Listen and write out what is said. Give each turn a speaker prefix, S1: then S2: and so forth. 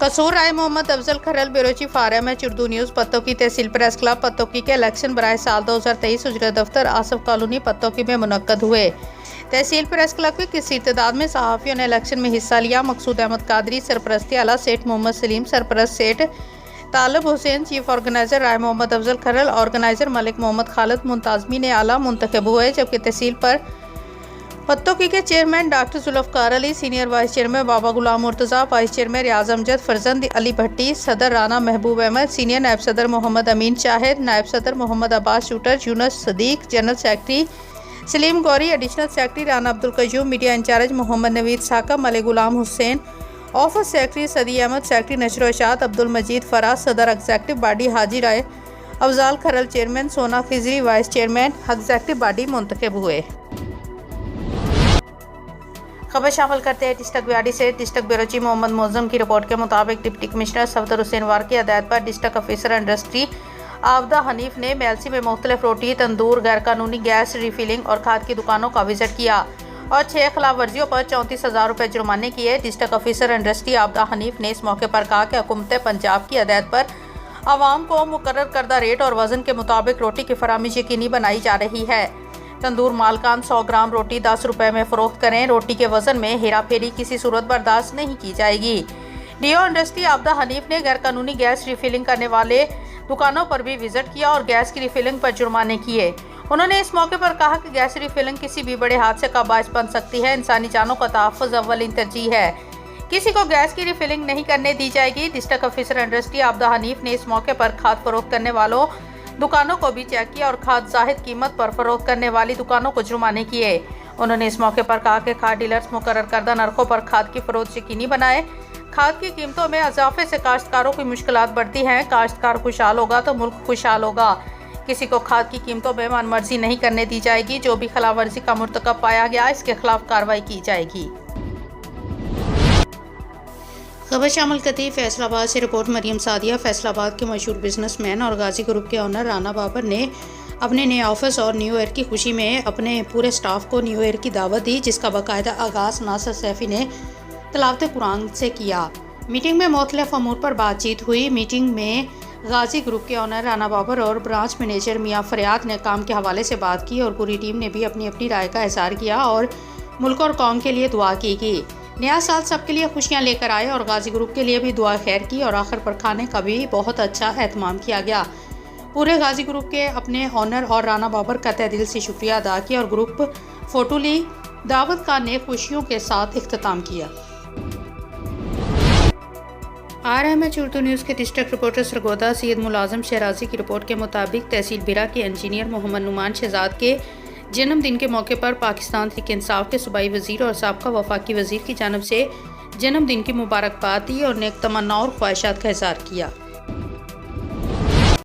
S1: कसूर Rai Mohammad Afzal Kharal bureau chief RMH Urdu news Pattoki tehsil press club Pattoki के election बराए साल 2023 उजरा दफ्तर आसफ कॉलोनी पत्तोकी में मुनक्कद हुए। तहसील प्रेस क्लब की किसी तादाद में सहाफ़ियों ने इलेक्शन में हिस्सा लिया। मकसूद अहमद कादरी सरपरस्ती आला, सेठ मोहम्मद सलीम सरपरस्त, Seth Talab Hussain chief organizer, Rai Mohammad Afzal Kharal organizer, Malik Mohammad Khalid मुंताजमी ने आला मुंतखब हुए। जबकि तहसील पर पत्तोकी के chairman doctor Zulfiqar Ali, senior vice chairman Baba Ghulam Murtaza, vice chairman Riaz Amjad, Farzand Ali Bhatti, सदर राना महबूब अहमद, सीनियर नायब सदर मोहम्मद अमीन शाहिद, नायब सदर Mohammad Abbas shooter, Younus Sadiq, general secretary Salim Ghauri, additional secretary Rana Abdul Qayyum, media incharge Mohammad Naveed Saka, Malik Ghulam Hussain, office secretary Sadi Ahmad, secretary नशर इशात अब्दुल मजीद फराज, सदर executive body Haji Rai Afzal Kharal, chairman Sona Khizri, vice chairman executive body मुंतखब हुए। खबर शामिल करते हैं डिस्ट्रिक्ट बियाडी से। District bureau chief Mohammad Moazzam की रिपोर्ट के मुताबिक डिप्टी कमिश्नर सफदर हुसैन वार की हदायत पर district officer industry Abida Hanif ने मेलसी में मुख्तलिफ रोटी, तंदूर, गैर कानूनी गैस रिफिलिंग और खाद की दुकानों का विजिट किया और 6 खिलाफ वर्जियों पर 34,000 रुपये जुर्माने किए। District officer industry Abida Hanif ने इस मौके पर कहा कि हुकूमत पंजाब की हदायत पर आवाम को मुकर्रर करदा रेट और वजन के मुताबिक रोटी की फराहमी यकीनी बनाई जा रही है। तंदूर मालकान 100 ग्राम रोटी 10 रुपये में फ़रोख्त करें। रोटी के वजन में हेरा फेरी किसी सूरत बर्दाश्त नहीं की जाएगी। डीओ इंडस्ट्री आबदा हनीफ ने गैर कानूनी गैस रिफिलिंग करने वाले दुकानों पर भी विजिट किया और गैस की रिफिलिंग पर जुर्माने किए। उन्होंने इस मौके पर कहा कि गैस रिफिलिंग किसी भी बड़े हादसे का बायस बन सकती है। इंसानी जानों का तहफ़्फ़ुज़ अव्वलीन तरजीह है। किसी को गैस की रिफिलिंग नहीं करने दी जाएगी। District officer industry Abida Hanif ने इस मौके पर खाद फरोख्त करने वालों दुकानों को भी चेक किया और खाद जाहिद कीमत पर फरोख्त करने वाली दुकानों को जुर्माने किए। उन्होंने इस मौके पर कहा कि खाद डीलर्स मुकर्रर करदा नरखों पर खाद की फरोख्त यकीनी बनाए। खाद की कीमतों में इजाफे से काश्तकारों की मुश्किलात बढ़ती हैं। काश्तकार खुशहाल होगा तो मुल्क खुशहाल होगा। किसी को खाद की कीमतों में मनमर्जी नहीं करने दी जाएगी। जो भी खिलाफ वर्जी का मुर्तकब पाया गया इसके खिलाफ कार्रवाई की जाएगी। खबर शामिल करती है फैसलाबाद से। रिपोर्ट मरियम सादिया। फैसलाबाद के मशहूर बिजनेसमैन और गाजी ग्रुप के ओनर राना बाबर ने अपने नए ऑफिस और न्यू ईयर की खुशी में अपने पूरे स्टाफ को न्यू ईयर की दावत दी, जिसका बाकायदा आगाज़ नासिर सैफी ने तिलावत कुरान से किया। मीटिंग में मुख्तलिफ अमूर पर बातचीत हुई। मीटिंग में गाजी ग्रुप के ओनर राना बाबर और ब्रांच मैनेजर मियाँ फरियाद ने काम के हवाले से बात की और पूरी टीम ने भी अपनी अपनी राय का इज़हार किया और मुल्क और कौम के लिए दुआ की। नया साल सबके लिए खुशियां लेकर आए और गाजी ग्रुप के लिए भी दुआ खैर की और आखिर पर खाने का भी बहुत अच्छा एहतमाम किया गया। पूरे गाजी ग्रुप के अपने ऑनर और राना बाबर का तहे दिल से शुक्रिया अदा किया और ग्रुप फोटो ली। दावत का ने खुशियों के साथ इख्तिताम किया। RMH उर्दू न्यूज़ के डिस्ट्रिक्ट रिपोर्टर सरगोदा सैयद मुलाजम शहराजी की रिपोर्ट के मुताबिक तहसील बिरा के इंजीनियर मोहम्मद नुमान शहजाद के जन्मदिन के मौके पर पाकिस्तान तहरीक इंसाफ के सूबाई वज़ीर और साबका वफाकी वज़ीर की जानिब से जन्मदिन की मुबारकबाद दी और नेक तमन्ना और ख्वाहिशात का इज़हार किया।